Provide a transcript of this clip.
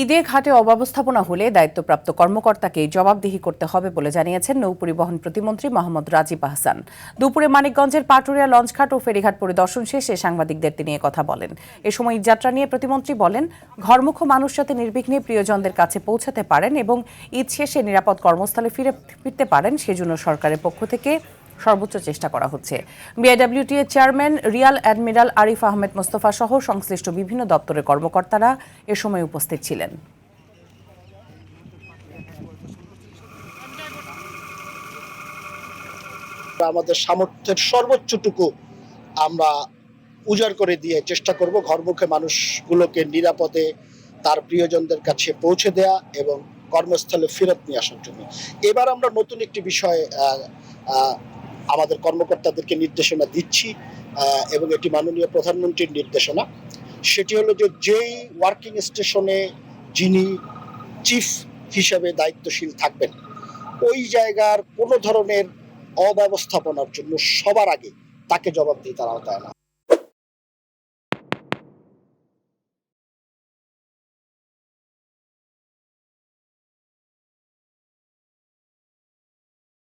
ঈদে ঘাটে অব্যবস্থাপনা হলে দায়িত্বপ্রাপ্ত কর্মকর্তাকে জবাবদিহি করতে হবে বলে জানিয়েছেন নৌ পরিবহন প্রতিমন্ত্রী মোহাম্মদ রাজীব আহসান। দুপুরে মানিকগঞ্জের পাটুরিয়া লঞ্চঘাট ও ফেরিঘাট পরিদর্শন শেষে সাংবাদিকদের তিনি কথা বলেন। এ সময় ঈদযাত্রা নিয়ে প্রতিমন্ত্রী বলেন, ঘরমুখ মানুষ যাতে নির্বিঘ্নে প্রিয়জনদের কাছে পৌঁছাতে পারেন এবং ঈদ শেষে নিরাপদ কর্মস্থলে ফিরতে পারেন সেজন্য সরকারের পক্ষ থেকে সর্বোচ্চ চেষ্টা করা হচ্ছে। BIWTA chairman Real admiral Arif Ahmed Mostafa সহ সংশ্লিষ্ট বিভিন্ন দপ্তরের কর্মকর্তারা এ সময় উপস্থিত ছিলেন। আমাদের সামর্থ্যের সর্বোচ্চটুকু আমরা উজাড় করে দিয়ে চেষ্টা করব ঘরমুখে মানুষগুলোকে নিরাপদে তার প্রিয়জনদের কাছে পৌঁছে দেয়া এবং কর্মস্থলে ফেরত নিয়ে আসার জন্য। এবার আমরা নতুন একটি বিষয় আমাদের কর্মকর্তাদেরকে নির্দেশনা দিচ্ছি এবং এটি মাননীয় প্রধানমন্ত্রীর নির্দেশনা। সেটি হলো যে যেই ওয়ার্কিং স্টেশনে যিনি চিফ হিসেবে দায়িত্বশীল থাকবেন, ওই জায়গার কোনো ধরনের অব্যবস্থাপনার জন্য সবার আগে তাকে জবাবদিহিতার আওতায় আনা।